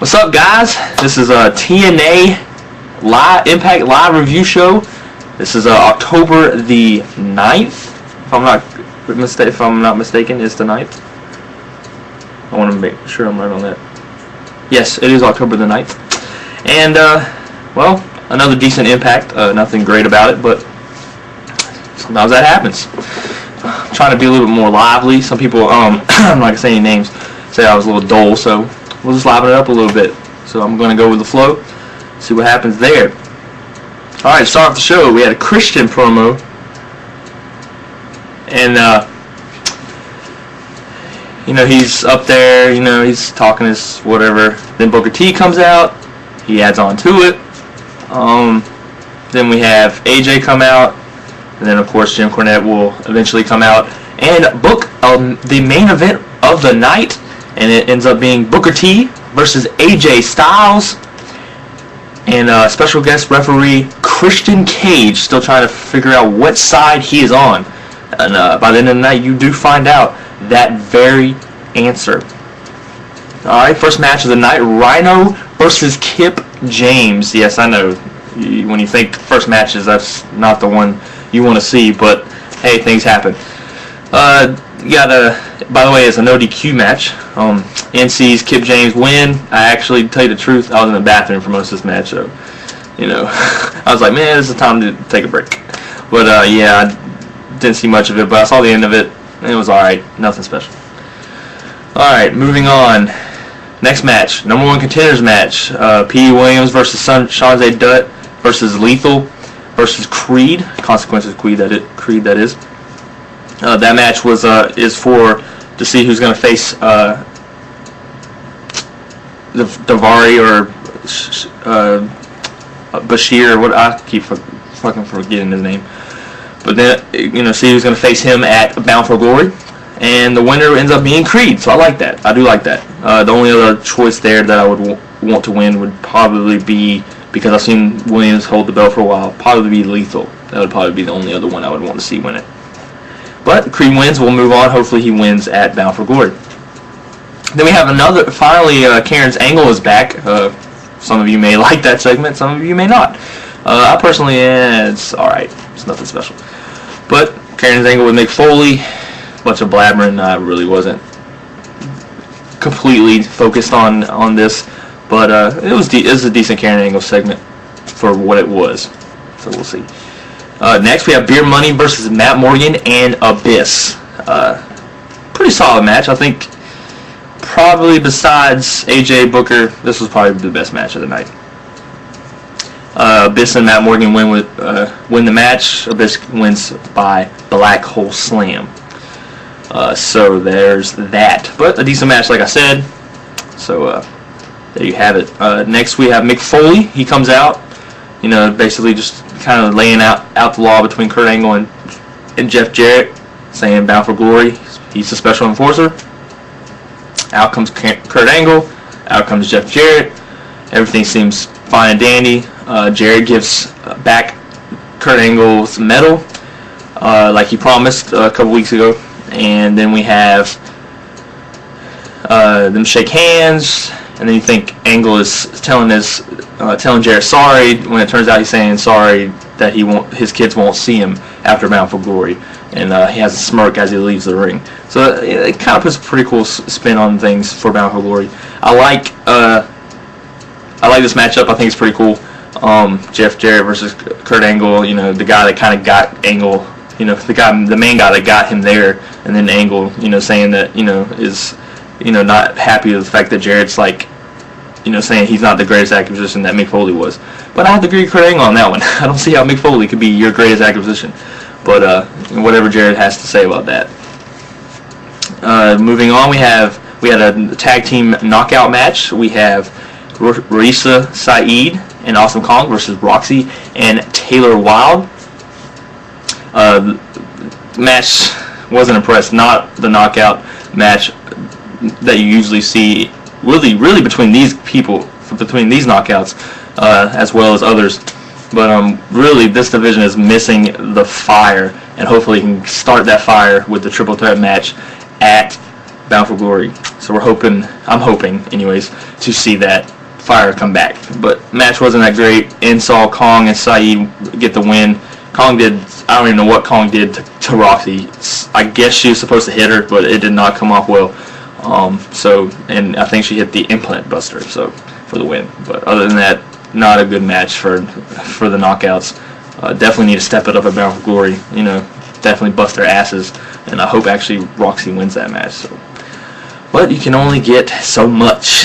What's up, guys? This is a TNA live Impact live review show. This is October the 9th. If I'm not mistaken, it's the 9th. I want to make sure I'm right on that. Yes, it is October the 9th. And well, another decent Impact. Nothing great about it, but sometimes that happens. I'm trying to be a little bit more lively. Some people, I'm not gonna say any names, say I was a little dull, so we'll just liven it up a little bit. So I'm going to go with the flow, see what happens there. Alright, to start off the show, we had a Christian promo. And, he's up there, he's talking his whatever. Then Booker T comes out. He adds on to it. Then we have AJ come out. And then, of course, Jim Cornette will eventually come out and book the main event of the night. And it ends up being Booker T versus AJ Styles. And special guest referee Christian Cage, still trying to figure out what side he is on. And by the end of the night, you do find out that very answer. Alright, first match of the night, Rhino versus Kip James. Yes, I know. When you think first matches, that's not the one you want to see, but hey, things happen. By the way, it's a no DQ match. NC's Kip James win. I actually, to tell you the truth, I was in the bathroom for most of this match, so, I was like, man, this is the time to take a break. But, yeah, I didn't see much of it, but I saw the end of it, and it was alright. Nothing special. Alright, moving on. Next match, number one contenders match. P.D. Williams versus Shanzay Dutt versus Lethal versus Creed. Consequences Creed, that is. That match was is for to see who's going to face Davari or Bashir. What I keep fucking forgetting his name. But then see who's going to face him at Bound for Glory, and the winner ends up being Creed. So I like that. I do like that. The only other choice there that I would want to win would probably be, because I've seen Williams hold the belt for a while, probably be Lethal. That would probably be the only other one I would want to see win it. But Creed wins. We'll move on. Hopefully he wins at Bound for Glory. Then we have another. Finally, Karen's Angle is back. Some of you may like that segment. Some of you may not. I personally, it's alright. It's nothing special. But Karen's Angle with Mick Foley. Bunch of blabbering. I really wasn't completely focused on this. But it was a decent Karen Angle segment for what it was. So we'll see. Next, we have Beer Money versus Matt Morgan and Abyss. Pretty solid match. I think probably besides AJ Booker, this was probably the best match of the night. Abyss and Matt Morgan win the match. Abyss wins by Black Hole Slam. So there's that. But a decent match, like I said. So there you have it. Next, we have Mick Foley. He comes out. Basically just kind of laying out the law between Kurt Angle and Jeff Jarrett, saying Bound for Glory, he's the special enforcer. Out comes Kurt Angle, out comes Jeff Jarrett. Everything seems fine and dandy. Jarrett gives back Kurt Angle's medal, like he promised a couple weeks ago. And then we have them shake hands. And then you think Angle is telling Jarrett sorry, when it turns out he's saying sorry that his kids won't see him after Bound for Glory, and he has a smirk as he leaves the ring. So it kind of puts a pretty cool spin on things for Bound for Glory. I like this matchup. I think it's pretty cool. Jeff Jarrett versus Kurt Angle. The guy that kind of got Angle. The main guy that got him there, and then Angle. Saying that is. Not happy with the fact that Jarrett's saying he's not the greatest acquisition that Mick Foley was. But I have to agree with Kurt Angle on that one. I don't see how Mick Foley could be your greatest acquisition. But whatever Jarrett has to say about that. Moving on, we had a tag team knockout match. We have Risa Saeed and Awesome Kong versus Roxy and Taylor Wilde. Match wasn't impressed. Not the knockout match that you usually see really between these people, between these knockouts, as well as others. But really, this division is missing the fire, and hopefully he can start that fire with the triple threat match at Bound for Glory. So I'm hoping anyways, to see that Fire come back. But match wasn't that great. And saw Kong and Saeed get the win. Kong did, I don't even know what Kong did to Roxy. I guess she was supposed to hit her, but it did not come off well. And I think she hit the implant buster, so for the win. But other than that, not a good match for the knockouts. Definitely need to step it up at Bound for Glory. You know, definitely bust their asses, and I hope actually Roxy wins that match. So, but you can only get so much.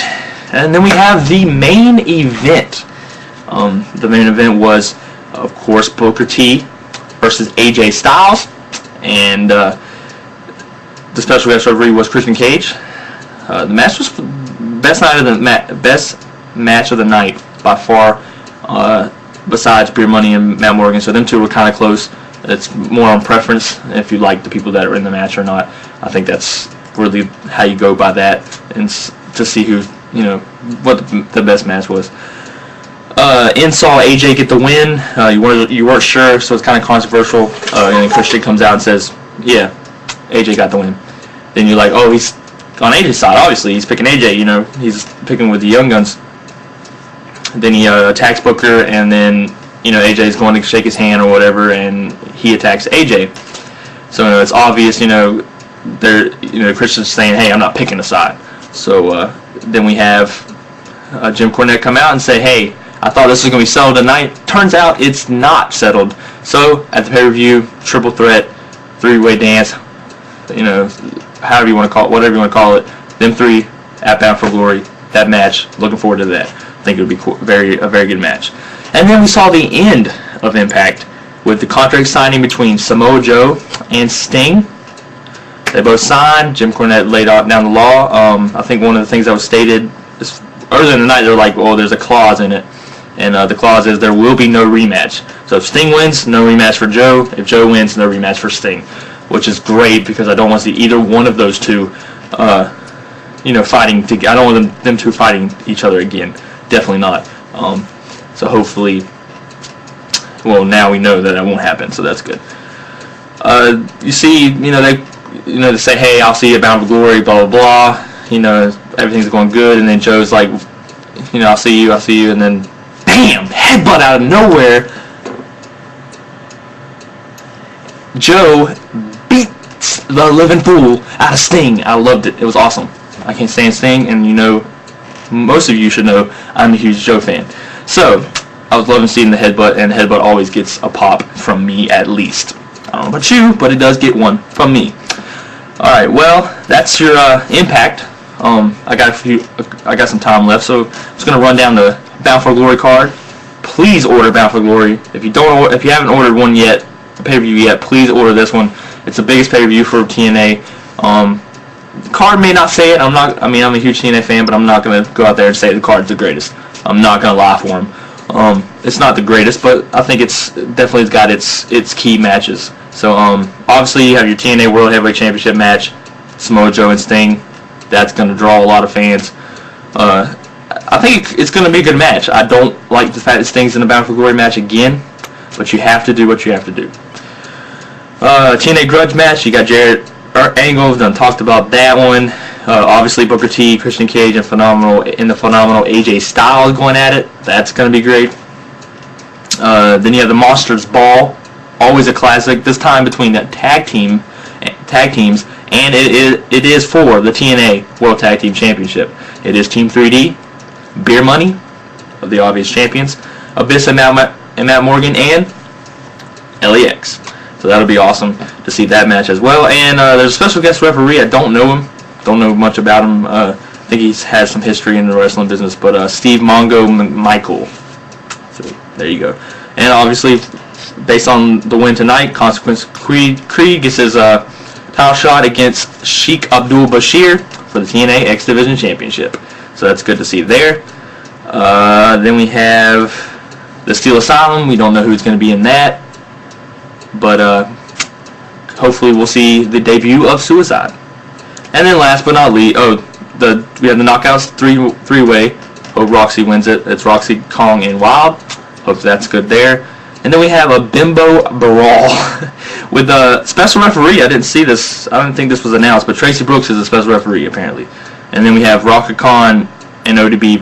And then we have the main event. The main event was, of course, Booker T versus AJ Styles, and the special guest referee was Christian Cage. The match was best match of the night by far, besides Beer Money and Matt Morgan. So them two were kind of close. It's more on preference if you like the people that are in the match or not. I think that's really how you go by that, and to see who, you know, what the best match was. Saw AJ get the win. You weren't sure, so it's kind of controversial. And then Christian comes out and says, "Yeah, AJ got the win." Then you're like, "Oh, he's on AJ's side. Obviously, he's picking AJ. You know, he's picking with the Young Guns." Then he attacks Booker, and then, you know, AJ's going to shake his hand or whatever, and he attacks AJ. So, you know, it's obvious. You know, Christian's saying, "Hey, I'm not picking a side." So then we have Jim Cornette come out and say, "Hey, I thought this was going to be settled tonight. Turns out it's not settled." So at the pay-per-view, triple threat, three-way dance, you know, however you want to call it, whatever you want to call it, them three at Bound for Glory. That match, looking forward to that. I think it would be a very good match. And then we saw the end of Impact with the contract signing between Samoa Joe and Sting. They both signed. Jim Cornette laid down the law. I think one of the things that was stated is, earlier in the night, they're like, "Oh, there's a clause in it," and the clause is there will be no rematch. So if Sting wins, no rematch for Joe. If Joe wins, no rematch for Sting, which is great because I don't want to see either one of those two, you know, fighting. I don't want them two fighting each other again. Definitely not. So hopefully, well, now we know that won't happen, so that's good. You see, you know, they say, "Hey, I'll see you at Bound for Glory," blah blah blah. You know, everything's going good, and then Joe's like, you know, I'll see you, and then, bam, headbutt out of nowhere. Joe beats the living fool out of Sting. I loved it. It was awesome. I can't stand Sting, and you know, most of you should know I'm a huge Joe fan. So I was loving seeing the headbutt, and headbutt always gets a pop from me at least. I don't know about you, but it does get one from me. All right, well, that's your Impact. I got some time left, so I'm just gonna run down the Bound for Glory card. Please order Bound for Glory. If you haven't ordered one yet, a pay-per-view yet, please order this one. It's the biggest pay-per-view for TNA. The card may not say it. I'm a huge TNA fan, but I'm not gonna go out there and say the card's the greatest. I'm not gonna lie for him. It's not the greatest, but I think it's definitely got its key matches. So obviously you have your TNA World Heavyweight Championship match, Samoa Joe and Sting. That's going to draw a lot of fans. I think it's going to be a good match. I don't like the fact that Sting's in the Bound for Glory match again, but you have to do what you have to do. TNA Grudge match, you got Jarrett Angle. Done talked about that one. Obviously Booker T, Christian Cage, and phenomenal AJ Styles going at it. That's going to be great. Then you have the Monsters Ball, always a classic. This time between the tag teams, and it is for the TNA World Tag Team Championship. It is Team 3D, Beer Money, of the obvious champions, Abyss and Matt Morgan, and LAX. So that'll be awesome to see that match as well. And there's a special guest referee. I don't know him. Don't know much about him. I think he's had some history in the wrestling business. But Steve Mongo Michael. So there you go. And obviously, based on the win tonight, Consequence Creed gets his title shot against Sheik Abdul Bashir for the TNA X Division Championship. So that's good to see there. Then we have the Steel Asylum. We don't know who's going to be in that. But hopefully we'll see the debut of Suicide. And then last but not least, we have the Knockouts three-way. Hope Roxy wins it. It's Roxy, Kong, and Wild. Hope that's good there. And then we have a Bimbo Brawl with a special referee. I didn't see this. I don't think this was announced, but Tracy Brooks is a special referee apparently. And then we have Rocket Khan and ODB